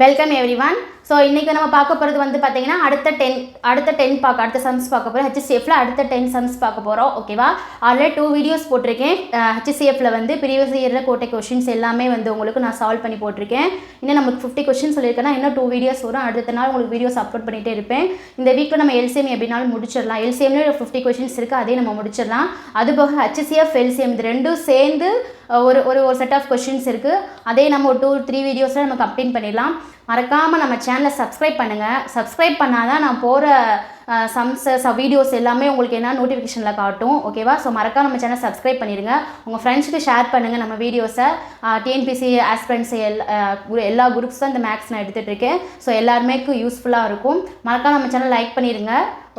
Welcome everyone. So இன்றைக்கி நம்ம பார்க்க போகிறது வந்து பார்த்தீங்கன்னா அடுத்த சம்ஸ் பார்க்க போகிறோம். ஹெச்சிசிஎஃப்ல அடுத்த 10 சம்ஸ் பார்க்க போகிறோம். ஓகேவா? ஆல்ரெடி 2 வீடியோஸ் போட்டிருக்கேன். ஹெச்சிசிஎஃப்ல வந்து ப்ரீவியஸ் இயரில் கோட்டை கொஷின்ஸ் எல்லாமே வந்து உங்களுக்கு நான் சால்வ் பண்ணி போட்டிருக்கேன். இன்னும் நமக்கு 50 கொஷின்ஸ் சொல்லியிருக்கேன்னா இன்னும் 2 வீடியோஸ் வரும். அடுத்த நாள் உங்களுக்கு வீடியோஸ் அப்லோட் பண்ணிகிட்டே இருப்பேன். இந்த வீக்கில் நம்ம எல்சிஎம் எப்படினாலும் முடிச்சிடலாம். எல்சிஎம்லேயே 50 கொஷின்ஸ் இருக்குது, அதே நம்ம முடிச்சிடலாம். அதுபோக ஹெச்சிசிஎஃப் எல்சிஎம் இது ரெண்டும் சேர்ந்து ஒரு செட் ஆஃப் கொஷின்ஸ் இருக்குது. அதே நம்ம ஒரு 2-3 வீடியோஸில் நம்ம கம்ப்ளீட் பண்ணிடலாம். மறக்காமல் நம்ம சேனலை சப்ஸ்கிரைப் பண்ணுங்கள். சப்ஸ்கிரைப் பண்ணால் தான் நான் போகிற வீடியோஸ் எல்லாமே உங்களுக்கு என்ன நோட்டிஃபிகேஷனில் காட்டும். ஓகேவா? ஸோ மறக்காம நம்ம சேனல் சப்ஸ்கிரைப் பண்ணிடுங்க. உங்கள் ஃப்ரெண்ட்ஸுக்கு ஷேர் பண்ணுங்கள் நம்ம வீடியோஸை. டிஎன்பிசி ஆஸ்பிரண்ட்ஸ் எல்லா குரூப்ஸ் தான் இந்த மேக்ஸ் நான் எடுத்துகிட்டு இருக்கேன். ஸோ எல்லாருமே யூஸ்ஃபுல்லாக இருக்கும். மறக்காம நம்ம சேனல் லைக் பண்ணிடுங்க.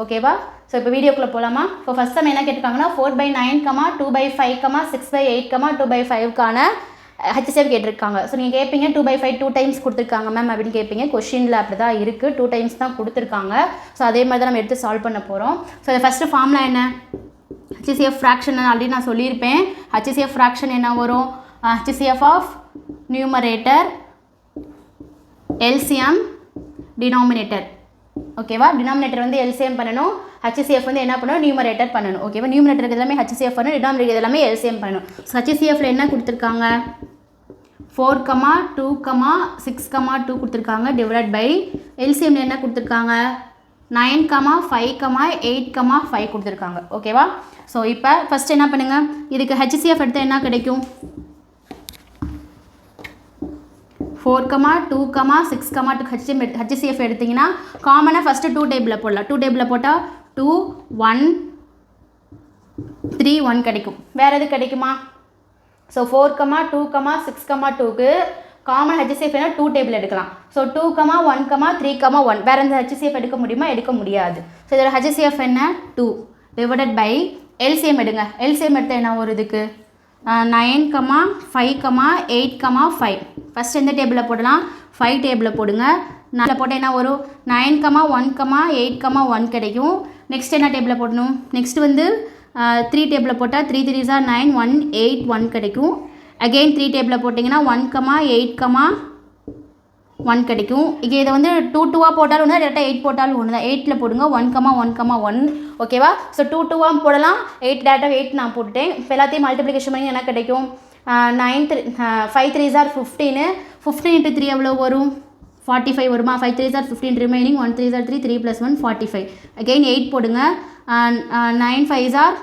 ஓகேவா? ஸோ இப்போ வீடியோக்குள்ளே போகலாமா? இப்போ ஃபஸ்ட் டைம் என்ன கேட்டிருக்காங்கன்னா 4/9, 2/5, 6/8, 2/5க்கான ஹெச்சிசிஎஃப் கேட்டிருக்காங்க. ஸோ நீங்கள் கேட்பீங்க 2/5 2 டைம்ஸ் கொடுத்துருக்காங்க மேம் அப்படின்னு கேட்பீங்க. கொஷினில் அப்படி தான் இருக்குது, 2 டைம்ஸ் தான் கொடுத்துருக்காங்க. ஸோ அதே மாதிரி தான் நம்ம எடுத்து சால்வ் பண்ண போகிறோம். ஸோ இது ஃபஸ்ட்டு ஃபார்முலா என்ன? ஹெச்சிசிஎஃப் ஃப்ராக்ஷன் ஆல்ரெடி நான் சொல்லியிருப்பேன். ஹெச்சிசிஎஃப் ஃப்ராக்ஷன் என்ன வரும்? HCF of numerator LCM denominator. ஓகேவா? டினாமினேட்டர் வந்து எல்சிஎம் பண்ணணும், ஹெச்சிசிஎஃப் வந்து என்ன பண்ணணும்? நியூமரேட்டர் பண்ணணும். ஓகேவா? நியூமரேட்டர் எல்லாமே ஹெச்சிசிஎஃப் பண்ணணும், டினாமினேட்டர் எல்லாமே எல்சிஎம் பண்ணணும். ஸோ ஹெச்சிசிஎஃப்ல என்ன கொடுத்துருக்காங்க? 4, 2, 6, 2 கொடுத்துருக்காங்க. டிவைட் பை எல்சிஎம்ல என்ன கொடுத்துருக்காங்க? 9, 5, 8, 5 கொடுத்துருக்காங்க. ஓகேவா? ஸோ இப்போ ஃபஸ்ட் என்ன பண்ணுங்க, இதுக்கு ஹெச்சிசிஎஃப் எடுத்தால் என்ன கிடைக்கும்? 4, 2, 6, 2 ஹெச்சிசிஎஃப் எடுத்திங்கன்னா காமனாக ஃபஸ்ட்டு 2 டேபிளில் போடலாம். 2 டேபிளில் போட்டால் 2, 1, 3, 1 கிடைக்கும். வேறு எது கிடைக்குமா? ஸோ 4, 2, 6, 2க்கு காமன் ஹெச்சிசிஎஃப் என்ன 2 டேபிள் எடுக்கலாம். ஸோ 2, 1, 3, 1 வேறு எந்த ஹெச்சிசிஎஃப் எடுக்க முடியுமா? எடுக்க முடியாது. ஸோ இதோட ஹெச்சிசிஎஃப் என்ன? 2 டிவைடட் பை எல்சிஎம் எடுங்க. எல்சிஎம் எடுத்தால் என்ன ஒரு இதுக்கு 9, 5, 8, 5. ஃபஸ்ட் எந்த டேபிளில் போடலாம்? 5 டேபிளில் போடுங்க. 4 போட்டால் என்ன வரும்? 9, 1, 8, 1 கிடைக்கும். நெக்ஸ்ட் என்ன டேபிளில் போடணும்? நெக்ஸ்ட் வந்து 3 டேபிளில் போட்டால் 3 3s are 9, 1, 8, 1 கிடைக்கும். அகெயின் 3 டேபிளில் போட்டிங்கன்னா 1, 8, 1 கிடைக்கும். இங்கே இதை வந்து 2 2ஆக போட்டாலும் ஒன்று தான், டேரெக்டாக 8 போட்டாலும் ஒன்று தான். 8ல் போடுங்க. 1, 1, 1. ஓகேவா? ஸோ 2 2ஆக போடலாம். 8 டேரெக்டாக 8 நான் போட்டுட்டேன். இப்போ எல்லாத்தையும் மல்டிப்ளிகேஷன் பண்ணி என்ன கிடைக்கும்? 5 3s are 15. 15 into 3 எவ்வளோ வரும்? 45 வருமா? 5 3s are 15 remaining 1 3s are 3, 3 + 1 45. Again 8 போடுங்க. 9 5s are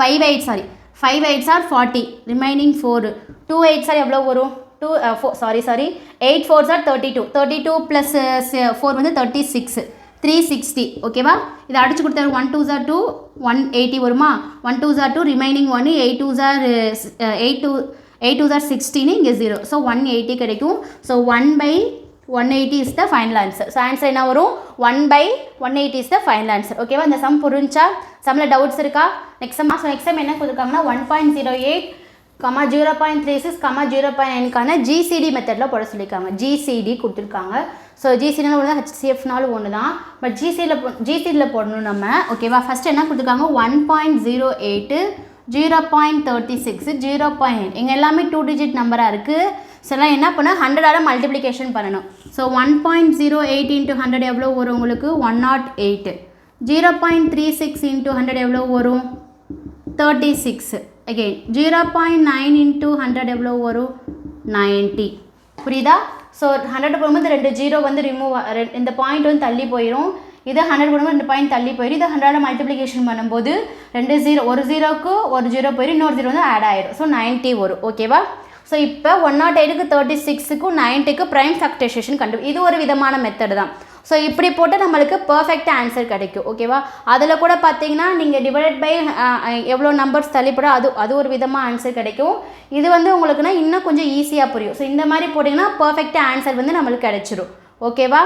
5 8s are 40 remaining 4. 2 8s are எவ்வளோ வரும்? 8 4s are 32. 32 + 4 வந்து 36, 360. ஓகேவா? இதை அடிச்சு கொடுத்தாரு. 1 2s are 2, 180 வருமா? 1 2s are 2 remaining 1, 8 2s are 16, இங்கே 0. ஸோ 180 கிடைக்கும். So 1/180 is the final answer. So answer என்ன வரும்? 1/180 இஸ் த ஃபைனல் ஆன்சர். ஓகேவா? இந்த சம் புரிஞ்சா? சம்மில் டவுட்ஸ் இருக்கா? நெக்ஸ்ட் சம் என்ன கொடுத்துருக்காங்கன்னா 1.08, 0.36, 0.9க்கான ஜிசிடி மெத்தடில் போட சொல்லியிருக்காங்க. ஜிசிடி கொடுத்துருக்காங்க. ஸோ ஜிசிடினாலும் ஒன்று தான், ஹெச்சிசிஎஃப்னாலும் ஒன்று தான். பட் ஜிசிடியில் போடணும் நம்ம. ஓகேவா? ஃபஸ்ட் என்ன கொடுத்துருக்காங்க? 1.08, 0.36, 0.9 இங்கே எல்லாமே 2 டிஜிட் நம்பராக இருக்குது. ஸோ எல்லாம் என்ன பண்ண 100ஆல் மல்டிப்ளிகேஷன் பண்ணணும். ஸோ 1.08 into 100 எவ்வளோ வரும் உங்களுக்கு? 108. 0.36 into 100 எவ்வளோ வரும்? 36. அகெயின் 0.9 into 100 எவ்வளோ வரும்? 90. புரியுதா? ஸோ 100 போகும்போது 2 0 வந்து ரிமூவ், இந்த பாயிண்ட் வந்து தள்ளி போயிடும். இது 100 போடும்போது 2 பாயிண்ட் தள்ளி போயிடும். இது 100ஆல் மல்டிப்ளிகேஷன் பண்ணும்போது 2 0, ஒரு 0க்கு ஒரு 0 போயிடும், இன்னொரு 0 வந்து ஆட் ஆயிடும். ஸோ 90 வரும். ஓகேவா? ஸோ இப்போ 108க்கு 36க்கும் 90க்கு ப்ரைம் ஃபேக்டரைசேஷன் இது ஒரு விதமான மெத்தட் தான். ஸோ இப்படி போட்டு நம்மளுக்கு பர்ஃபெக்ட் ஆன்சர் கிடைக்கும். ஓகேவா? அதில் கூட பார்த்தீங்கன்னா நீங்கள் டிவைட் பை எவ்வளோ நம்பர்ஸ் தள்ளிப்பட அது ஒரு விதமாக ஆன்சர் கிடைக்கும். இது வந்து உங்களுக்குன்னா இன்னும் கொஞ்சம் ஈஸியாக புரியும். ஸோ இந்த மாதிரி போட்டிங்கன்னா பர்ஃபெக்ட் ஆன்சர் வந்து நம்மளுக்கு கிடைச்சிரும். ஓகேவா?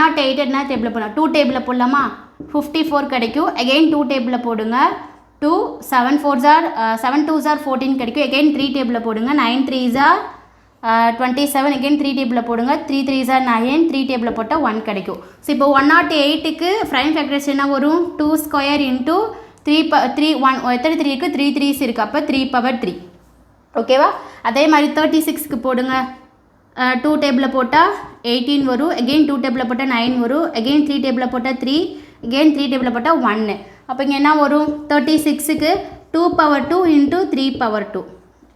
108 என்ன டேபிளில் போடலாம்? 2 டேபிளில் போடலாமா? 54 கிடைக்கும். அகெயின் 2 டேபிளில் போடுங்க. 2 7 4s are 7 2s are 14 கிடைக்கும். அகெயின் 3 டேபிளில் போடுங்க. 9 3s are 27. அகெயின் 3 டேபிளில் போடுங்க. 3 3s are 9. 3 டேபிளில் போட்டால் 1 கிடைக்கும். ஸோ இப்போ 108க்கு ப்ரைம் ஃபேக்டரைசேஷன் என்ன வரும்? 2 ஸ்கொயர் இன்ட்டு 3 1 எத்தனை 3 இருக்குது? 3 3s இருக்குது. அப்போ 3 power 3. ஓகேவா? அதே மாதிரி 36க்கு போடுங்க. 2 டேபிளில் போட்டால் 18 வரும். அகெயின் 2 டேபிளில் போட்டால் 9 வரும். அகெயின் 3 டேபிளில் போட்டால் 3. அகெயின் 3 டேபிளில் போட்டால் 1. அப்போ இங்கே என்ன வரும்? 36க்கு 2 பவர் 2 இன்ட்டு 3 பவர் 2.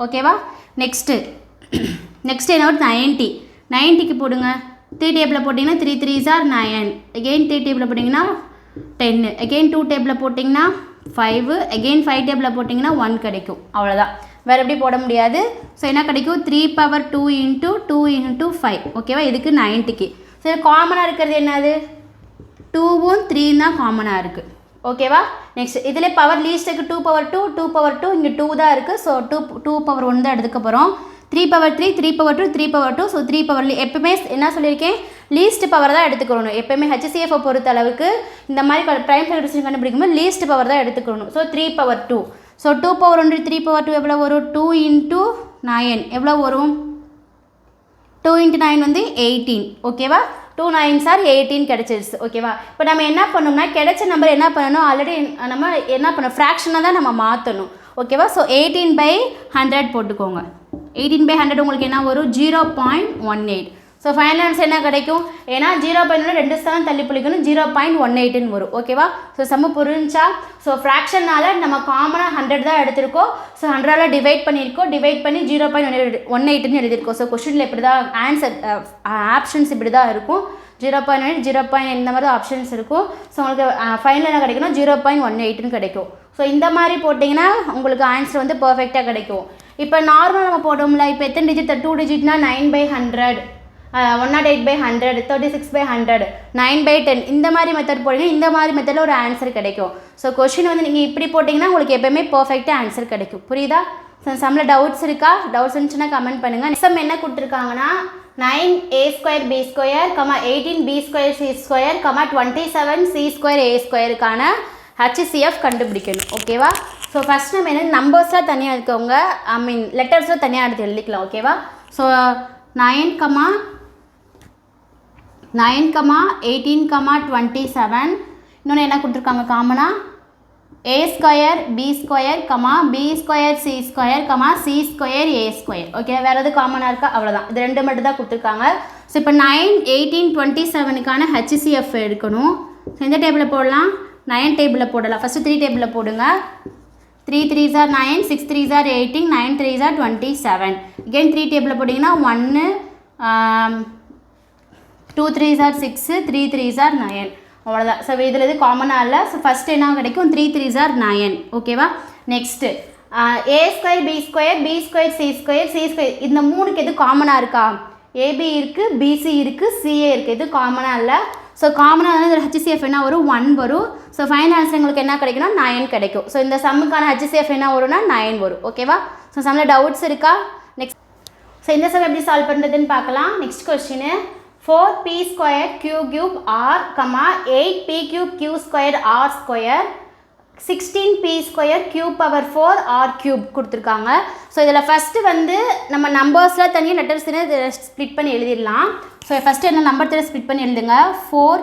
ஓகேவா? நெக்ஸ்ட்டு என்ன வரும்? 90. 90க்கு போடுங்க. 3 டேபிளில் போட்டிங்கன்னா 3 3s are 9. அகெயின் 3 டேபிளில் போட்டிங்கன்னா 10. அகெயின் 2 டேபிளில் போட்டிங்கன்னா 5. அகெயின் 5 டேபிளில் போட்டிங்கன்னா 1 கிடைக்கும். அவ்வளோதான், வேறு எப்படி போட முடியாது. ஸோ என்ன கிடைக்கும்? 3 பவர் 2 இன்ட்டு 2 இன்ட்டு 5. ஓகேவா? இதுக்கு 90க்கு. ஸோ காமனாக இருக்கிறது என்னது? 2வும் 3 தான் காமனாக இருக்குது. ஓகேவா? நெக்ஸ்ட் இதில் பவர் லீஸ்ட்டுக்கு 2 பவர் 2 2 பவர் 2 இங்கே 2 தான் இருக்குது. ஸோ 2 பவர் 1 தான் எடுத்துக்க போகிறோம். 3 power 3 3 power 2 3 power 2. So 3 power எப்பவுமே என்ன சொல்லியிருக்கேன்? லீஸ்ட் பவர் தான் எடுத்துக்கணும். எப்போயுமே HCF பொறுத்த அளவுக்கு இந்த மாதிரி ப்ரைம் ஃபேக்டரைசேஷன் கண்டுபிடிக்கும்போது லீஸ்ட் பவர் தான் எடுத்துக்கணும். So 3 power 2. So 2 power 1 3 power 2 எவ்வளோ வரும்? 2 இன்ட்டு 9 எவ்வளோ வரும்? 2 இன்ட்டு 9 வந்து 18. ஓகேவா? 2 9s are 18 கிடச்சிருச்சு. ஓகேவா? இப்போ நம்ம என்ன பண்ணோம்னா கிடைச்ச நம்பர் என்ன பண்ணணும்? ஆல்ரெடி நம்ம என்ன பண்ணணும்? ஃப்ராக்ஷனாக தான் நம்ம மாற்றணும். ஓகேவா? ஸோ 18/100 போட்டுக்கோங்க. 18/100 உங்களுக்கு என்ன வரும்? 0.18. ஸோ ஃபைனல் ஆன்சர் என்ன கிடைக்கும்? ஏன்னா 0.1 2 ஸ்தானம் தள்ளி புள்ளிக்கணும், 0.18ன்னு வரும். ஓகேவா? ஸோ சம்ம புரிஞ்சா? ஸோ ஃப்ராக்ஷனால் நம்ம காமனாக 100 தான் எடுத்திருக்கோம். ஸோ 100ஆல் டிவைட் பண்ணியிருக்கோம். டிவைட் பண்ணி 0.18ன்னு எழுதியிருக்கோம். ஸோ கொஸ்டினில் இப்படி தான் ஆன்சர் ஆப்ஷன்ஸ் இப்படி தான் இருக்கும். 0.8 0. இந்த மாதிரி தான் ஆப்ஷன்ஸ் இருக்கும். ஸோ உங்களுக்கு ஃபைனல் என்ன கிடைக்குன்னா 0.18ன்னு கிடைக்கும். ஸோ இந்த மாதிரி போட்டிங்கன்னா உங்களுக்கு ஆன்சர் வந்து பர்ஃபெக்டாக கிடைக்கும். இப்போ நார்மல் நம்ம போடுவோம்ல, இப்போ எத்தனை டிஜிட்? 2 டிஜிட்னா 9/100, 108/100, 36/100, 9/10. இந்த மாதிரி மெத்தட் போட்டிங்கன்னா இந்த மாதிரி மெத்தடில் ஒரு ஆன்சர் கிடைக்கும். ஸோ கொஷின் வந்து நீங்கள் இப்படி போட்டிங்கன்னா உங்களுக்கு எப்போயுமே பர்ஃபெக்டாக ஆன்சர் கிடைக்கும். புரியுதா? ஸோ சம்மில் டவுட்ஸ் இருக்கா? டவுட்ஸ் இருந்துச்சுன்னா கமெண்ட் பண்ணுங்கள். நெக்ஸ்ட் என்ன கொடுத்துருக்காங்கன்னா 9a² b², 18b² c², 27c² a²க்கான HCF கண்டுபிடிக்கணும். ஓகேவா? ஸோ ஃபஸ்ட் நம்ம என்ன நம்பர்ஸ்லாம் தனியாக இருக்கவங்க, ஐ மீன் லெட்டர்ஸ்லாம் தனியாக எடுத்து எழுதிக்கலாம். ஓகேவா? ஸோ 9, 18, 27. இன்னொன்று என்ன கொடுத்துருக்காங்க காமனாக? a² b², b² c², c² a². Okay, வேறு எது காமனாக இருக்கா? அவ்வளோதான், இது ரெண்டு மட்டும் தான் கொடுத்துருக்காங்க. ஸோ இப்போ 9, 18, 27க்கான HCF எடுக்கணும். ஸோ எந்த டேபிளில் போடலாம்? 9 டேபிளில் போடலாம். ஃபஸ்ட்டு 3 டேபிளில் போடுங்க. 3 3s are 9, 6 3s are 18, 9 3s are 27. again 3 டேபிளில் போட்டிங்கன்னா 1, 2 3s are 6, 3 3s are 9. அவ்வளோதான். ஸோ இதில் இது காமனாக இல்லை. ஸோ ஃபஸ்ட்டு என்ன கிடைக்கும்? 3 3s are 9. ஓகேவா? Next a² b² c². இந்த மூணுக்கு எது காமனாக இருக்கா? AB இருக்குது, BC இருக்குது, CA இருக்குது. இது காமனாக இல்லை. ஸோ காமனாக வந்து HCF என்ன வரும்? 1 வரும். ஸோ ஃபைனல் ஆன்சர் உங்களுக்கு என்ன கிடைக்குன்னா 9 கிடைக்கும். ஸோ இந்த சம்முக்கான HCF என்ன வரும்னா 9 வரும். ஓகேவா? ஸோ சம்மில் டவுட்ஸ் இருக்கா? நெக்ஸ்ட் ஸோ இந்த சம் எப்படி சால்வ் பண்ணுறதுன்னு பார்க்கலாம். Next question 4p² q³ r, 8p³ q² r², 16p² q⁴ r³ கொடுத்துருக்காங்க. ஸோ இதில் ஃபஸ்ட்டு வந்து நம்ம நம்பர்ஸில் தனியாக லெட்டர்ஸ் இதில் ஸ்ப்ளிட் பண்ணி எழுதிடலாம். ஸோ ஃபஸ்ட்டு என்ன நம்பர் தர ஸ்ப்ளிட் பண்ணி எழுதுங்க. 4,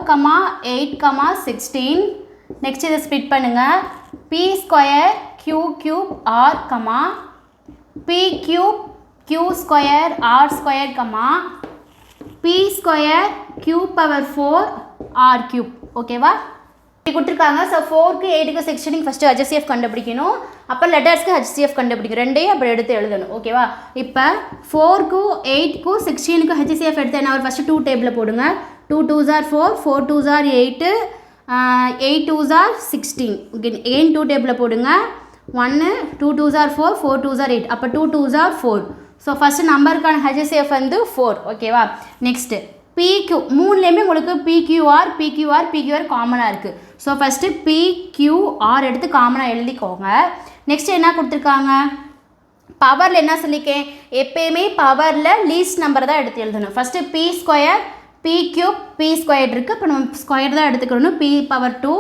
8, 16. நெக்ஸ்ட் இதை ஸ்ப்ளிட் பண்ணுங்கள். p² q³ r, p³ q² r², p² q⁴ r³ ஓகேவா? கொடுத்துருக்காங்க. ஸோ 4க்கு 8க்கு 16 ஃபஸ்ட்டு HCF கண்டுபிடிக்கணும். அப்போ லெட்டர்ஸ்க்கு HCF கண்டுபிடிக்கணும். ரெண்டையும் அப்படி எடுத்து எழுதணும். ஓகேவா? இப்போ 4க்கும் 8க்கும் 16க்கு HCF எடுத்து என்ன ஒரு ஃபஸ்ட்டு 2 டேபிளில் போடுங்க. 2 2s are 4, 4 2s are 8, 8 2s are 16. again 2 டேபிளில் போடுங்க. 1, 2 2s are 4, 4 2s are 8. அப்போ 2 2s are 4. ஸோ ஃபஸ்ட்டு நம்பருக்கான HCF வந்து 4. ஓகேவா? நெக்ஸ்ட்டு PQ மூணுலேயுமே உங்களுக்கு PQR காமனாக இருக்குது. ஸோ ஃபஸ்ட்டு PQR எடுத்து காமனாக எழுதிக்கோங்க. நெக்ஸ்ட்டு என்ன கொடுத்துருக்காங்க? பவரில் என்ன சொல்லிக்கேன்? எப்பயுமே பவரில் லீஸ்ட் நம்பர் தான் எடுத்து எழுதணும். ஃபஸ்ட்டு p², p³ p² இருக்குது. இப்போ நம்ம ஸ்கொயர் தான் எடுத்துக்கணும். p⁴2.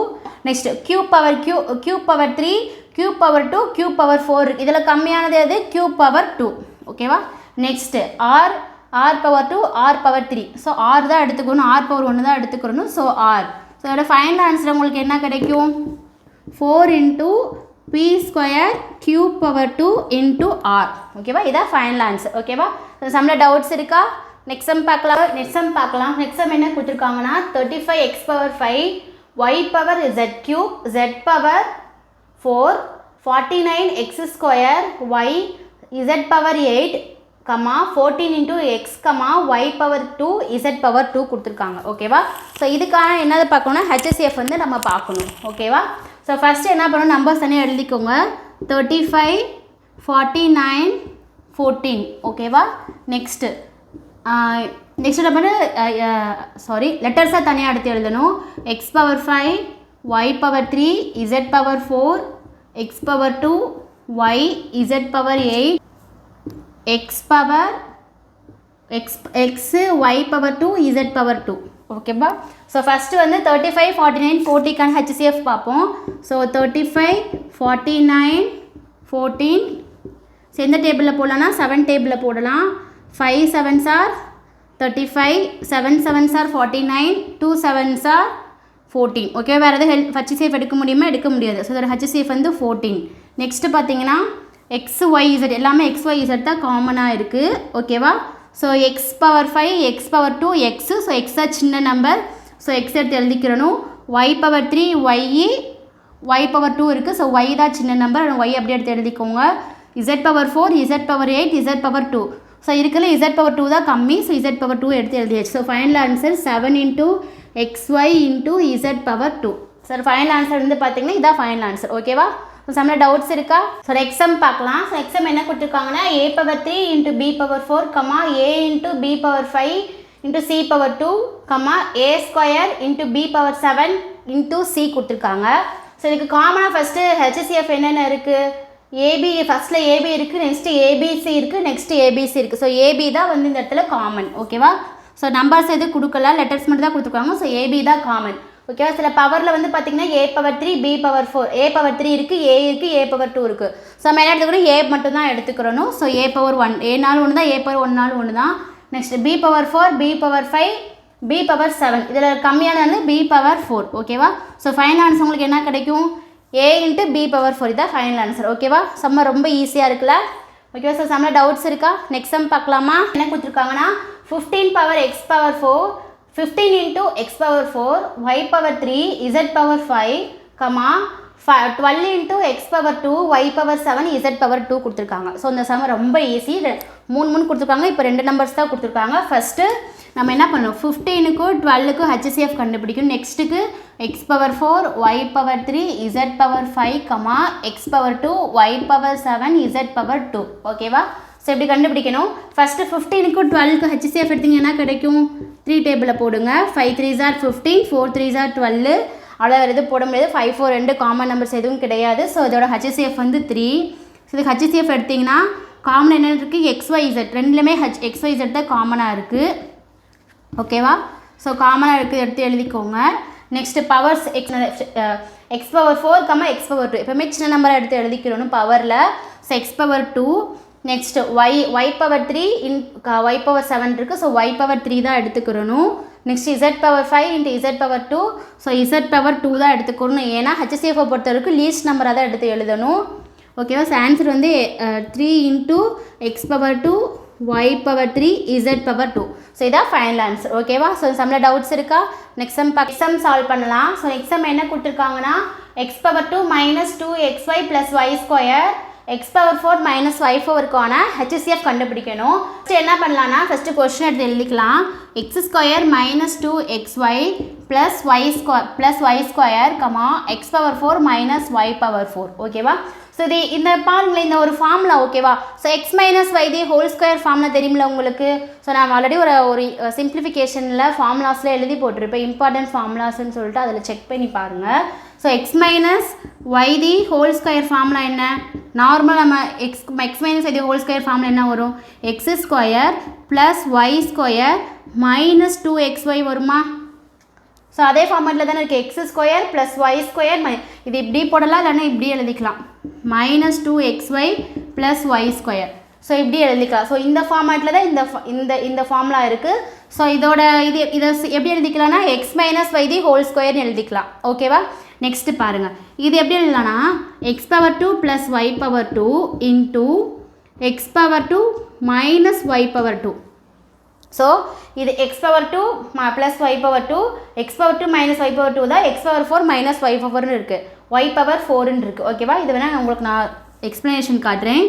Next q⁴3, q⁴2, q⁴4 இருக்குது. இதில் கம்மியானது எது? q⁴2. ஓகேவா? Next r⁴2, r⁴3. So r தான் எடுத்துக்கணும். r⁴1 தான் எடுத்துக்கணும். So r. ஸோ அதோட ஃபைனல் ஆன்சர் உங்களுக்கு என்ன கிடைக்கும்? 4 × p² q⁴2 × r. ஓகேவா? இதான் ஃபைனல் ஆன்சர். ஓகேவா? ஸோ சம்மில் டவுட்ஸ் இருக்கா? நெக்ஸ்ட் சம் பார்க்கலாம். நெக்ஸ்ட் சம் என்ன கொடுத்துருக்காங்கன்னா 35x⁵ y power z cube z power 4 49x² y z power 8 14 into x y power 2 z power 2 கொடுத்துருக்காங்க. ஓகேவா? ஸோ இதுக்கான என்னது பார்க்கணும்னா HCF வந்து நம்ம பார்க்கணும். ஓகேவா? ஸோ ஃபஸ்ட்டு என்ன பண்ணணும், நம்பர்ஸ் தனியாக எழுதிக்கோங்க. 35 49 14. ஓகேவா? நெக்ஸ்ட்டு நம்ம லெட்டர்ஸாக தனியாக எடுத்து எழுதணும். x power 5 y power 3 z power 4 x power 2 y z power 8 x y power 2 z power 2. ஓகேவா? ஸோ ஃபஸ்ட்டு வந்து 35 49 40க்கான HCF பார்ப்போம். ஸோ 35 49 14. ஸோ எந்த டேபிளில் போடலாம்னா 7 டேபிளில் போடலாம். 5 7s are 35 7 7s are 49 2 7s are 14. Okay, வேறு எதாவது HCF எடுக்க முடியுமா? எடுக்க முடியாது. ஸோ அதோட HCF வந்து 14. நெக்ஸ்ட்டு பார்த்தீங்கன்னா XYZ எல்லாமே XYZ தான் காமனாக இருக்குது. ஓகேவா? So x power 5 x power 2 x. So x தான் சின்ன நம்பர். ஸோ x எடுத்து எழுதிக்கிறணும். y பவர் 3 y பவர் 2 இருக்குது. ஸோ y தான் சின்ன நம்பர், y அப்படியே எடுத்து எழுதிக்கோங்க. z power 4 z power 8 z power 2. So இருக்கிற z பவர் 2 தான் கம்மி. ஸோ z பவர் 2 எடுத்து எழுதியாச்சு. So final answer 7 into xy into z power 2. Sir final answer வந்து பார்த்தீங்கன்னா இதான் ஃபைனல் ஆன்சர். ஓகேவா? ஸோ சம்மில் டவுட்ஸ் இருக்கா? ஸோ எக்ஸாம் பார்க்கலாம். ஸோ எக்ஸாம் என்ன கொடுத்துருக்காங்கன்னா a power 3 into b power 4 a into b power 5 into c power 2 a square into b power 7 into c கொடுத்துருக்காங்க. ஸோ இதுக்கு காமனாக ஃபஸ்ட்டு HCF என்னென்ன இருக்குது? ஏபி ஃபஸ்ட்டில் ஏபி இருக்குது, நெக்ஸ்ட்டு ஏபிசி இருக்குது, நெக்ஸ்ட்டு ஏபிசி இருக்குது. ஸோ ஏபி தான் வந்து இந்த இடத்துல காமன். ஓகேவா? ஸோ நம்பர்ஸ் எதுவும் கொடுக்கல, லெட்டர்ஸ் மட்டும் தான் கொடுத்துருக்காங்க. ஸோ ஏபி தான் காமன். ஓகேவா? சில பவரில் வந்து பார்த்திங்கன்னா a power 3 b power 4 a power 3 இருக்குது, a இருக்குது, a பவர் 2 இருக்குது. ஸோ நம்ம என்ன எடுத்துக்கிறோம்? a மட்டும் தான் எடுத்துக்கிறணும். ஸோ a பவர் 1 a நாலும் ஒன்று தான், a பவர் 1நாலும் ஒன்று தான். Next b power 4 b power 5 b power 7. இதில் கம்மியானது b பவர் 4. ஓகேவா? ஸோ ஃபைனல் ஆன்சர் உங்களுக்கு என்ன கிடைக்கும்? a into b பவர் 4 இதான் ஃபைனல் ஆன்சர். ஓகேவா? சம்ம ரொம்ப ஈஸியாக இருக்குல்ல? ஓகேவா? ஸோ சம்மில் டவுட்ஸ் இருக்கா? நெக்ஸ்ட் சம் பார்க்கலாமா? என்ன கொடுத்துருக்காங்கன்னா 15 power x power 4 15 into x power 4 y power 3 z power 5 12 into x power 2 y power 7 z power 2 கொடுத்துருக்காங்க. ஸோ இந்த சம் ரொம்ப ஈஸி. 3 கொடுத்துருக்காங்க. இப்போ 2 நம்பர்ஸ் தான் கொடுத்துருக்காங்க. ஃபஸ்ட்டு நம்ம என்ன பண்ணணும்? 15க்கும் 12க்கும் HCF கண்டுபிடிக்கணும். நெக்ஸ்ட்டுக்கு x power 4 y power 3 z power 5 x power 2 y power 7 z power 2. ஓகேவா? ஸோ எப்படி கண்டுபிடிக்கணும்? ஃபஸ்ட்டு 15க்கும் 12க்கும் HCF எடுத்திங்கன்னா கிடைக்கும். 3 டேபிளில் போடுங்க. 5 3s are 15 4 3s are 12. அவ்வளோ வேறு எதுவும் போட முடியாது. 5 4 2 காமன் நம்பர்ஸ் எதுவும் கிடையாது. ஸோ இதோட HCF வந்து 3. ஸோ இதுக்கு HCF எடுத்திங்கன்னா காமன் என்ன இருக்குது? XYZ ரெண்டுலேயுமே XYZ தான் காமனாக இருக்குது. ஓகேவா? ஸோ காமனாக இருக்குது, எடுத்து எழுதிக்கோங்க. Next powers x power 4 x power 2 எப்போவுமே சின்ன நம்பராக எடுத்து எழுதிக்கிறோம் பவரில். So x power 2. Next y power 3 y power 7 இருக்குது. ஸோ y பவர் 3 தான் எடுத்துக்கிறணும். Next z power 5 into z power 2. So z power 2 தான் எடுத்துக்கணும். ஏன்னா HCF-ஐ பொறுத்த வரைக்கும் லீஸ்ட் நம்பராக தான் எடுத்து எழுதணும். ஓகேவா? ஸோ ஆன்சர் வந்து 3 into x power 2 y power 3 z power 2. So இதான் ஃபைனல் ஆன்சர். ஓகேவா? ஸோ சம்மில் டவுட்ஸ் இருக்கா? நெக்ஸ்ட் சம் சால்வ் பண்ணலாம். ஸோ நெக்ஸ்ட் சம் என்ன கொடுத்துருக்காங்கன்னா x power 2 minus 2xy plus y square x power 4 minus y4க்கான HCF கண்டுபிடிக்கணும். ஸோ என்ன பண்ணலான்னா ஃபஸ்ட்டு கொஸ்டின் எடுத்து எழுதிக்கலாம். x square minus 2xy plus y square x power 4 minus y power 4. ஓகேவா? ஸோ இது இந்த பாருங்களேன், இந்த ஒரு ஃபார்முலா. ஓகேவா? ஸோ x மைனஸ் y தி ஹோல் ஸ்கொயர் ஃபார்முலா தெரியுமில்ல உங்களுக்கு? ஸோ நான் ஆல்ரெடி ஒரு சிம்பிளிஃபிகேஷனில் ஃபார்முலாஸில் எழுதி போட்டிருப்பேன், இம்பார்ட்டன்ட் ஃபார்முலாஸ்ன்னு சொல்லிட்டு அதில் செக் பண்ணி பாருங்கள். So x minus y the whole square formula என்ன? நார்மல் நம்ம x minus y the whole square formula என்ன வரும்? X square plus y square minus 2xy வருமா? ஸோ அதே ஃபார்மேட்டில் தானே இருக்குது. X square plus y square இது இப்படி போடலாம், இல்லைன்னா இப்படி எழுதிக்கலாம். Minus 2xy plus y square. So இப்படி எழுதிக்கலாம். ஸோ இந்த ஃபார்மேட்டில் தான் இந்த ஃபார்முலா இருக்குது. ஸோ இதை எப்படி எழுதிக்கலாம்னா x minus y the whole ஸ்கொயர்னு எழுதிக்கலாம். ஓகேவா? நெக்ஸ்ட்டு பாருங்கள், இது எப்படி எழுதலாம்னா x power 2 plus y power 2 into x power 2 minus y power 2. So இது x power 2 plus y power 2 x power 2 minus y power 2 தான் எக்ஸ் பவர் 4 மைனஸ் ஒய் பவர்னு இருக்குது ஒய் பவர் 4ன்னு இருக்குது ஓகேவா இது வேணால் உங்களுக்கு நான் எக்ஸ்ப்ளனேஷன் காட்டுறேன்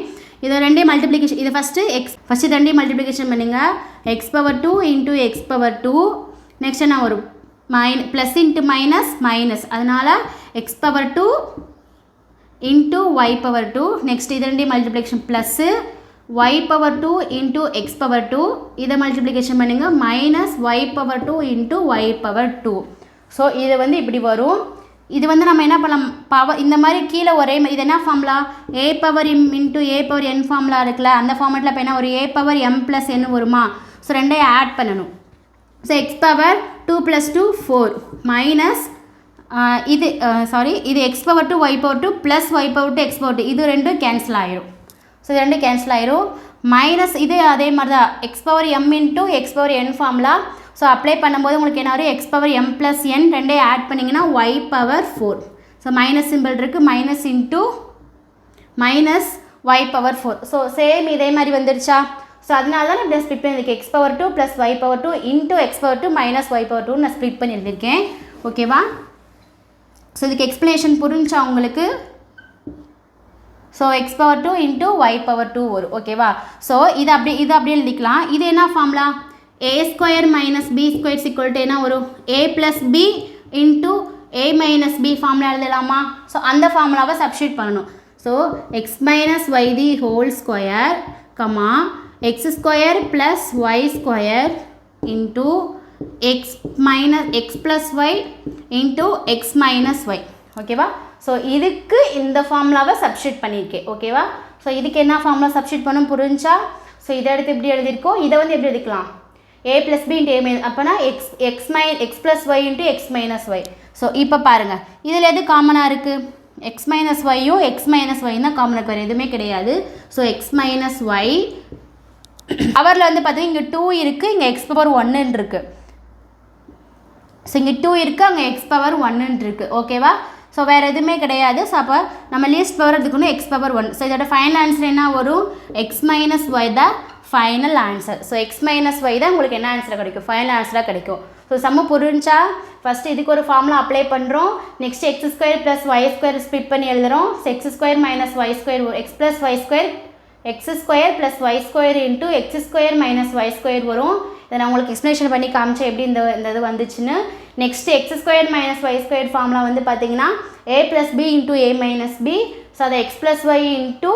இதை ரெண்டே மல்டிப்ளிகேஷன் இது ஃபஸ்ட்டு ரெண்டே மல்டிப்ளிகேஷன் பண்ணுங்கள் x power 2 into x power 2 next என்ன வரும் ப்ளஸ் இன்ட்டு மைனஸ் மைனஸ் அதனால் x power 2 into y power 2 next இது ரெண்டே multiplication plus y power 2 into x power 2 இதை மல்டிப்ளிகேஷன் பண்ணுங்க minus y power 2 into y power 2 so இது வந்து இப்படி வரும் இது வந்து நம்ம என்ன பண்ணலாம் பவர் இந்த மாதிரி கீழே ஒரே இது என்ன formula a power m into a power n formula இருக்குல்ல அந்த ஃபார்மெட்டில் இப்போ என்ன ஒரு a power m plus n வருமா ஸோ ரெண்டையும் ஆட் பண்ணணும் so x power 2 plus 2 4 minus இது இது x power 2 y power 2 plus y power 2 x power 2 இது ரெண்டும் கேன்சல் ஆயிரும் ஸோ இது ரெண்டு கேன்சல் ஆயிரும் மைனஸ் இது அதே மாதிரி தான் x power m into x power n formula so apply பண்ணும்போது உங்களுக்கு என்ன வரும் x power m plus n ரெண்டே ஆட் பண்ணிங்கன்னா y power 4 so minus simple இருக்குது minus into minus y power 4 so same இதே மாதிரி வந்துருச்சா ஸோ அதனால தான் இப்படி ஸ்ப்ளிட் பண்ணியிருக்கேன் x power 2 plus y power 2 into x power 2 minus y power 2 நான் ஸ்ப்ளிட் பண்ணி எழுதியிருக்கேன் ஓகேவா ஸோ இதுக்கு எக்ஸ்ப்ளனேஷன் புரிஞ்சா உங்களுக்கு so x power 2 into y power 2 வரும் ஓகேவா ஸோ இது அப்படியே எழுதிக்கலாம் இது என்ன formula a square minus b square equal to என்ன வரும் a plus B into A minus b formula எழுதலாமா ஸோ அந்த ஃபார்முலாவை சப்ஸ்டியூட் பண்ணணும் so x minus y the whole square comma x square plus y square into x plus y into x minus y ஓகேவா so இதுக்கு இந்த ஃபார்முலாவை substitute பண்ணியிருக்கேன் ஓகேவா ஸோ இதுக்கு என்ன ஃபார்முலா சப்ஸ்டியூட் பண்ண புரிஞ்சா ஸோ இதை எடுத்து எப்படி எழுதியிருக்கோம் இதை வந்து எப்படி எழுதிக்கலாம் A plus B into A minus அப்போனா x plus y into x minus y so இப்போ பாருங்கள் இதில் எது காமனாக இருக்குது எக்ஸ் மைனஸ் ஒய்யும் எக்ஸ் மைனஸ் ஒய்யும் தான் காமனாக வேறு எதுவுமே கிடையாது ஸோ எக்ஸ் மைனஸ் ஒய் அவரில் வந்து பார்த்தீங்கன்னா இங்கே 2 இருக்குது இங்கே எக்ஸ் பவர் 1 இருக்குது ஸோ இங்கே 2 இருக்குது அங்கே எக்ஸ் பவர் 1 இருக்குது ஓகேவா ஸோ வேறு எதுவுமே கிடையாது ஸோ அப்போ நம்ம லீஸ்ட் பவர் எடுத்துக்கணும் எக்ஸ் பவர் 1 ஸோ இதோட ஃபைனல் ஆன்சர் என்ன வரும் எக்ஸ் மைனஸ் ஒய் தான் final answer so x minus y தான் உங்களுக்கு என்ன ஆன்சராக கிடைக்கும் ஃபைனல் ஆன்சராக கிடைக்கும் ஸோ சம்மு புரிஞ்சா ஃபஸ்ட்டு இதுக்கு ஒரு ஃபார்முலா அப்ளை பண்ணுறோம் next x square plus y square split பண்ணி எழுதுகிறோம் x square minus y square x plus y square x square plus y square into x square minus y square வரும் இதை நான் உங்களுக்கு எக்ஸ்ப்ளனேஷன் பண்ணி காமிச்சேன் எப்படி இந்த இது வந்துச்சுன்னு next x square minus y square formula வந்து பார்த்தீங்கன்னா A plus B into A minus B so அதை x plus y into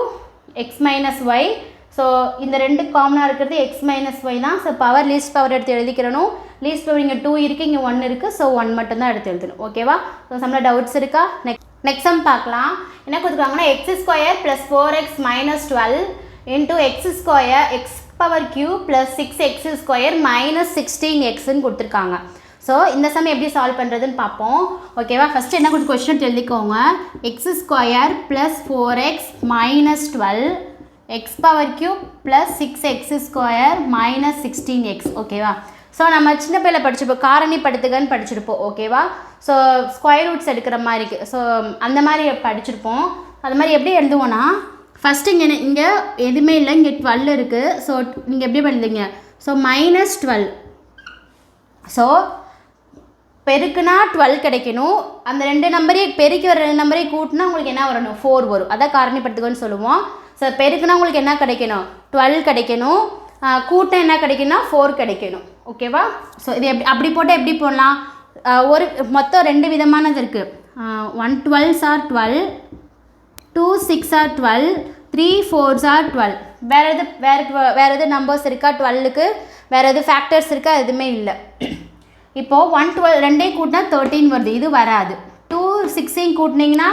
x minus y so இந்த ரெண்டு காமனாக இருக்கிறது எக்ஸ் மைனஸ் ஒய் தான் ஸோ பவர் லீஸ்ட் பவர் எடுத்து எழுதிக்கிறணும் லீஸ்ட் பவர் இங்கே 2 இருக்குது இங்கே 1 இருக்குது ஸோ 1 மட்டும்தான் எடுத்து எழுதணும் ஓகேவா ஸோ சம்மில் டவுட்ஸ் இருக்கா நெக்ஸ்ட் சம் பார்க்கலாம் என்ன கொடுத்துருக்காங்கன்னா x square plus 4x minus 12 into x square x power cube plus 6x square minus 16xன்னு கொடுத்துருக்காங்க ஸோ இந்த சம் எப்படி சால்வ் பண்ணுறதுன்னு பார்ப்போம் ஓகேவா ஃபஸ்ட்டு என்ன கொடுத்து கொஸ்டின் எழுதிக்கோங்க X square plus 4x minus 12 X power cube plus 6x square minus 16x ஓகேவா ஸோ நம்ம சின்ன பிள்ளைல படிச்சிருப்போம் காரணிப்படுத்துகன்னு படிச்சிருப்போம் ஓகேவா ஸோ ஸ்கொயர் ரூட்ஸ் எடுக்கிற மாதிரி இருக்குது ஸோ அந்த மாதிரி படிச்சிருப்போம் அது மாதிரி எப்படி எழுதுவோன்னா ஃபஸ்ட்டு இங்கே எதுவுமே இல்லை இங்கே 12 இருக்குது ஸோ நீங்கள் எப்படி எழுதுங்க ஸோ மைனஸ் 12 ஸோ பெருக்குனா 12 கிடைக்கணும் அந்த ரெண்டு நம்பரையும் பெருக்கி வர ரெண்டு நம்பரையும் கூட்டினா உங்களுக்கு என்ன வரணும் 4 வரும் அதான் காரணிப்படுத்துகன்னு சொல்லுவோம் ஸோ பெருக்குனா உங்களுக்கு என்ன கிடைக்கணும் 12 கிடைக்கணும் கூட்டினா என்ன கிடைக்குன்னா 4 கிடைக்கணும் ஓகேவா ஸோ இது அப்படி போட்டால் எப்படி போடலாம் ஒரு மொத்தம் 2 விதமானது இருக்குது 1 12s are 12 2 6 are 12 3 4s are 12 வேறு எது நம்பர்ஸ் இருக்கா 12க்கு வேறு எது ஃபேக்டர்ஸ் இருக்கா எதுவுமே இல்லை இப்போது 1 12 ரெண்டையும் கூட்டினா 13 வருது இது வராது 2 16 கூட்டினீங்கன்னா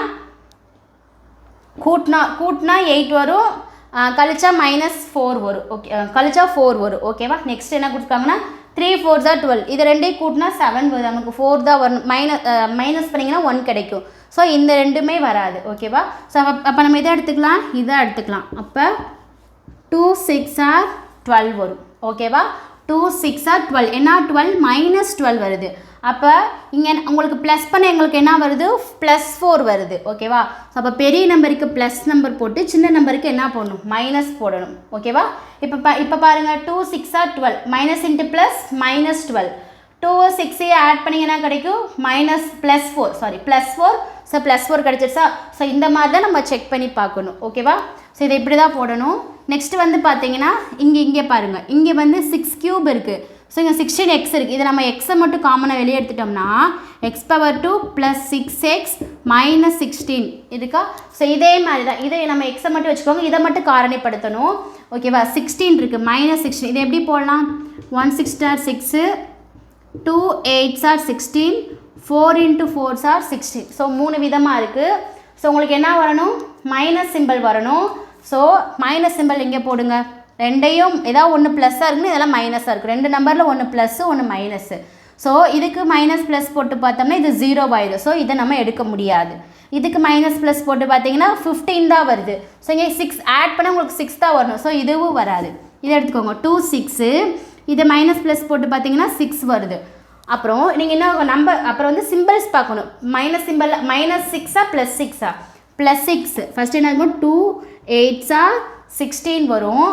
கூட்டினா 8 வரும் கழிச்சா மைனஸ் 4 வரும் ஓகே கழிச்சா 4 வரும் ஓகேவா நெக்ஸ்ட் என்ன கொடுத்துருக்காங்கன்னா 3 4s are 12 இது ரெண்டையும் கூட்டினா 7 வருது நமக்கு 4 தான் வரும் மைனஸ் பண்ணிங்கன்னா 1 கிடைக்கும் ஸோ இந்த ரெண்டுமே வராது ஓகேவா ஸோ அப்போ நம்ம இதை எடுத்துக்கலாம் இதை எடுத்துக்கலாம் அப்போ 2 6 are 12 வரும் ஓகேவா 2 6 ஆர் 12 என்ன 12 மைனஸ் 12 வருது. அப்போ இங்கே உங்களுக்கு ப்ளஸ் பண்ண எங்களுக்கு என்ன வருது ப்ளஸ் 4 வருது. ஓகேவா? ஸோ அப்போ பெரிய நம்பருக்கு ப்ளஸ் நம்பர் போட்டு சின்ன நம்பருக்கு என்ன போடணும் மைனஸ் போடணும். ஓகேவா? இப்போ பாருங்கள் 2 6 are 12 minus into plus minus 12 2 6 add பண்ணிங்கன்னா கிடைக்கும் minus plus 4 sorry plus 4. So plus 4 கிடச்சிருச்சா? ஸோ இந்த மாதிரி தான் நம்ம செக் பண்ணி பார்க்கணும். ஓகேவா? ஸோ இதை இப்படி தான் போடணும். நெக்ஸ்ட்டு வந்து பார்த்தீங்கன்னா இங்கே பாருங்கள் இங்கே வந்து 6 கியூப் இருக்குது. ஸோ இங்கே 16x இருக்குது. இதை நம்ம எக்ஸை மட்டும் காமனாக வெளியே எடுத்துட்டோம்னா x⁴ ப்ளஸ் 6x மைனஸ் 16 இருக்கா? ஸோ இதே மாதிரி தான் இதை நம்ம எக்ஸை மட்டும் வச்சுக்கோங்க. இதை மட்டும் காரணிப்படுத்தணும். ஓகேவா? 16 இருக்குது மைனஸ் 16 இதை எப்படி போடலாம் 1 6 ஆர் 6 2 8 ஆர் 16 4 × 4 ஆர் 16. ஸோ 3 விதமாக இருக்குது. ஸோ உங்களுக்கு என்ன வரணும் மைனஸ் சிம்பிள் வரணும். ஸோ மைனஸ் சிம்பிள் இங்கே போடுங்க. ரெண்டையும் ஏதாவது ஒன்று ப்ளஸ்ஸாக இருக்குன்னு இதெல்லாம் மைனஸாக இருக்குது. ரெண்டு நம்பரில் ஒன்று ப்ளஸ்ஸு ஒன்று மைனஸு. ஸோ இதுக்கு மைனஸ் ப்ளஸ் போட்டு பார்த்தோம்னா இது 0 ஆயிடும். ஸோ இதை நம்ம எடுக்க முடியாது. இதுக்கு மைனஸ் ப்ளஸ் போட்டு பார்த்தீங்கன்னா 15 தான் வருது. ஸோ இங்கே 6 ஆட் பண்ணால் உங்களுக்கு 6 தான் வரணும். ஸோ இதுவும் வராது. இதை எடுத்துக்கோங்க 2 6 இது மைனஸ் ப்ளஸ் போட்டு பார்த்தீங்கன்னா 6 வருது. அப்புறம் நீங்கள் என்ன நம்பர் அப்புறம் வந்து சிம்பிள்ஸ் பார்க்கணும். மைனஸ் சிம்பிள் மைனஸ் 6ஆ ப்ளஸ் 6ஆ ப்ளஸ் 6 ஃபஸ்ட்டு என்ன இருக்கும் 2 8 16 வரும்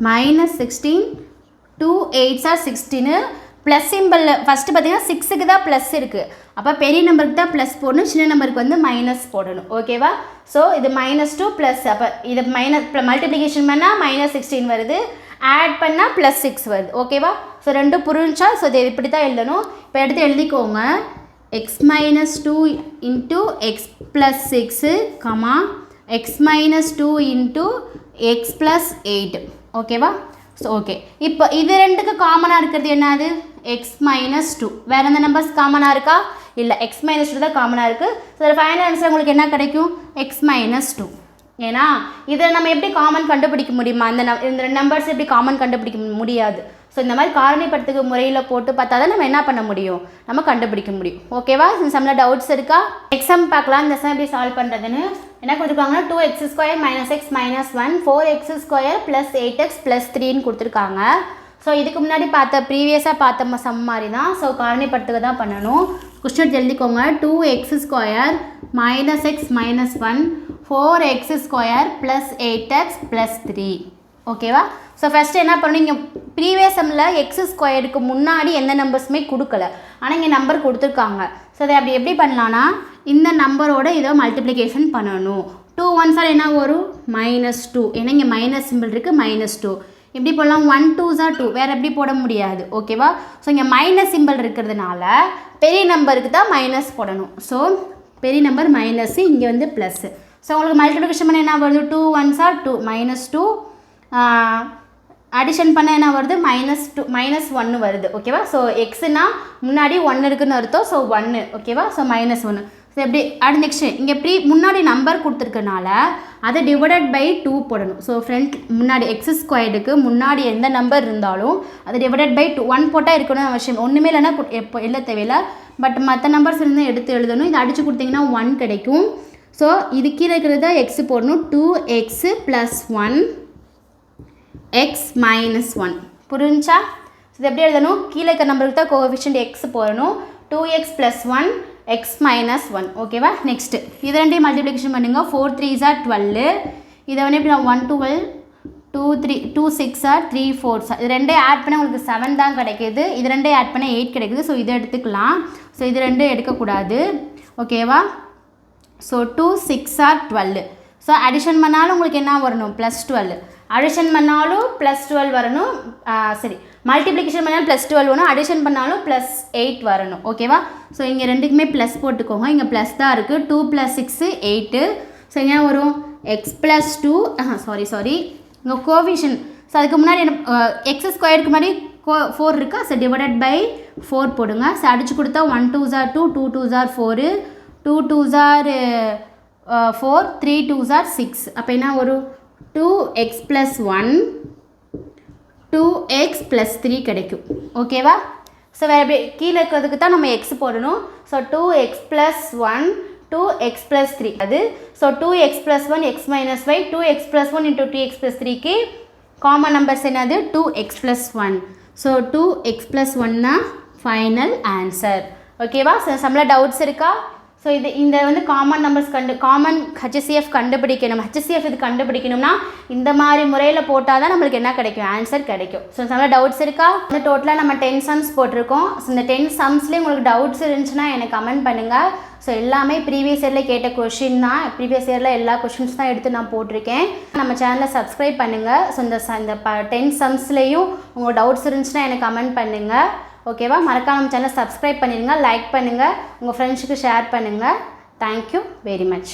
மைனஸ் 16 2 8 16 ப்ளஸ் சிம்பிள் ஃபஸ்ட்டு பார்த்தீங்கன்னா 6க்கு தான் ப்ளஸ் இருக்குது. அப்போ பெரிய நம்பருக்கு தான் ப்ளஸ் போடணும், சின்ன நம்பருக்கு வந்து மைனஸ் போடணும். ஓகேவா? ஸோ இது -2 ப்ளஸ் அப்போ இது மைனஸ் மல்டிப்ளிகேஷன் பண்ணால் மைனஸ் 16 வருது, ஆட் பண்ணால் ப்ளஸ் 6 வருது. ஓகேவா? ஸோ ரெண்டும் புரிஞ்சா ஸோ இது இப்படி தான் எழுதணும். இப்போ எடுத்து எழுதிக்கோங்க x-2 into x plus 6 comma x-2 into x plus 8. ஓகேவா? ஸோ ஓகே இப்போ இது ரெண்டுக்கு காமனாக இருக்கிறது என்னது x-2. வேறு எந்த நம்பர்ஸ் காமனாக இருக்கா? இல்லை x-2 தான் காமனாக இருக்குது. ஸோ இதில் ஃபைனல் ஆன்சர் உங்களுக்கு என்ன கிடைக்கும் x-2. ஏன்னா இதில் நம்ம எப்படி காமன் கண்டுபிடிக்க முடியுமா? இந்த நம்பர்ஸ் எப்படி காமன் கண்டுபிடிக்க முடியாது. ஸோ இந்த மாதிரி காரணிப்படுத்துக முறையில் போட்டு பார்த்தா தான் நம்ம என்ன பண்ண முடியும் நம்ம கண்டுபிடிக்க முடியும். ஓகேவா? இந்த சம்மில் டவுட்ஸ் இருக்கா? எக்ஸாம் பார்க்கலாம் இந்த சம் எப்படி சால்வ் பண்ணுறதுன்னு. என்ன கொடுத்துருக்காங்கன்னா 2x² - x - 1 4x² + 8x + 3ன்னு கொடுத்துருக்காங்க. ஸோ இதுக்கு முன்னாடி ப்ரீவியஸாக பார்த்த சம் மாதிரி தான். ஸோ காரணிப்படுத்துக தான் பண்ணணும். கொஸ்டின் எழுதிக்கோங்க 2x² - x - 1 4x² + 8x + 3. ஓகேவா? ஸோ ஃபஸ்ட்டு என்ன பண்ணணும் இங்கே ப்ரீவியஸ் சம்மில் x² முன்னாடி எந்த நம்பர்ஸுமே கொடுக்கல, ஆனால் இங்கே நம்பர் கொடுத்துருக்காங்க. ஸோ அதை அப்படி எப்படி பண்ணலான்னா இந்த நம்பரோட ஏதோ மல்டிப்ளிகேஷன் பண்ணணும். 2 1s என்ன வரும் -2. ஏன்னா இங்கே மைனஸ் சிம்பிள் இருக்குது -2. எப்படி போடலாம் 1 2s 2 வேறு எப்படி போட முடியாது. ஓகேவா? ஸோ இங்கே மைனஸ் சிம்பிள் இருக்கிறதுனால பெரிய நம்பருக்கு தான் மைனஸ் போடணும். ஸோ பெரிய நம்பர் மைனஸு இங்கே வந்து ப்ளஸ்ஸு. ஸோ உங்களுக்கு மல்டிப்ளிகேஷன் பண்ண என்ன வருது 2 1s 2 -2 அடிஷன் பண்ண என்ன வருது -1 வருது. ஓகேவா? ஸோ எக்ஸ்னா முன்னாடி 1 இருக்குன்னு அர்த்தம். ஸோ 1 ஓகேவா? ஸோ -1. ஸோ எப்படி அடுத்து நெக்ஸ்ட்டு இங்கே முன்னாடி நம்பர் கொடுத்துருக்கனால அதை டிவைடட் பை 2 போடணும். ஸோ ஃப்ரண்ட் முன்னாடி x² முன்னாடி எந்த நம்பர் இருந்தாலும் அதை டிவைடட் பை 2 1 போட்டால் இருக்கணும் அவசியம். ஒன்றுமே இல்லைன்னா எப்போ எழுத தேவையில்லை. பட் மற்ற நம்பர்ஸ் இருந்தால் எடுத்து எழுதணும். இதை அடித்து கொடுத்தீங்கன்னா 1 கிடைக்கும். ஸோ இது கீழே இருக்கிறத x போடணும் 2x + 1 x - 1 புரிஞ்சா? இது எப்படி எழுதணும் கீழே இருக்கிற நம்பருக்கு தான் கோஎஃபிஷியன்ட் x போடணும் 2x + 1 x - 1. ஓகேவா? நெக்ஸ்ட்டு இது ரெண்டையும் மல்டிப்ளிகேஷன் பண்ணுங்க 4 3s 12. இதை வந்து எப்படி 1 12 2 3 2 6 3 4 இது ரெண்டையும் ஆட் பண்ணால் உங்களுக்கு 7 தான் கிடைக்கிது. இது ரெண்டையும் ஆட் பண்ணால் 8 கிடைக்குது. ஸோ இதை எடுத்துக்கலாம். ஸோ இது ரெண்டும் எடுக்கக்கூடாது. ஓகேவா? ஸோ 2 6 12. ஸோ அடிஷன் பண்ணாலும் உங்களுக்கு என்ன வரணும் +12. அடிஷன் பண்ணாலும் +12 வரணும். சரி மல்டிப்ளிகேஷன் பண்ணாலும் +12 வரணும். அடிஷன் பண்ணாலும் +8 வரணும். ஓகேவா? ஸோ இங்கே ரெண்டுக்குமே ப்ளஸ் போட்டுக்கோங்க. இங்கே ப்ளஸ் தான் இருக்குது 2 + 6 8. ஸோ இங்கே வரும் x + 2 சாரி இங்கே கோஎஃபிஷியன்ட். ஸோ அதுக்கு முன்னாடி x² முன்னாடி 4 இருக்கா? ஸோ டிவைடட் பை 4 போடுங்க. ஸோ அடிச்சு கொடுத்தா 1 2s 2 2 2s 4 2 2s 4 3 2s 6. அப்போ என்ன வரும் 2x + 1 2x + 3 கிடைக்கும். ஓகேவா? ஸோ வேறு எப்படி கீழே இருக்கிறதுக்கு தான் நம்ம x போடணும். ஸோ 2x + 1 2x + 3 அது. So 2x + 1 x - 5 2x + 1 × 2x + 3க்கு common numbers என்னது 2x + 1. ஸோ 2x + 1 தான் ஃபைனல் ஆன்சர். ஓகேவா? ஸோ சம்மில் டவுட்ஸ் இருக்கா? ஸோ இந்த வந்து காமன் நம்பர்ஸ் காமன் HCF கண்டுபிடிக்கணும். HCF இது கண்டுபிடிக்கணும்னா இந்த மாதிரி முறையில் போட்டால் தான் நம்மளுக்கு என்ன கிடைக்கும்? ஆன்சர் கிடைக்கும். ஸோ சம்மில் டவுட்ஸ் இருக்கா? வந்து டோட்டலாக நம்ம 10 சம்ஸ் போட்டிருக்கோம். ஸோ இந்த 10 சம்ஸ்லேயே உங்களுக்கு டவுட்ஸ் இருந்துச்சுன்னா எனக்கு கமெண்ட் பண்ணுங்கள். ஸோ எல்லாமே ப்ரீவியஸ் இயரில் கேட்ட கொஷின் தான். ப்ரீவியஸ் இயரில் எல்லா கொஷின்ஸ் தான் எடுத்து நான் போட்டிருக்கேன். நம்ம சேனலை சப்ஸ்கிரைப் பண்ணுங்கள். ஸோ இந்த 10 சம்ஸ்லேயும் உங்கள் டவுட்ஸ் இருந்துச்சுன்னா எனக்கு கமெண்ட் பண்ணுங்கள். ஓகேவா? மறக்காம நம்ம சேனலை சப்ஸ்கிரைப் பண்ணிடுங்க, லைக் பண்ணுங்கள், உங்கள் ஃப்ரெண்ட்ஸுக்கு ஷேர் பண்ணுங்கள். Thank you very much.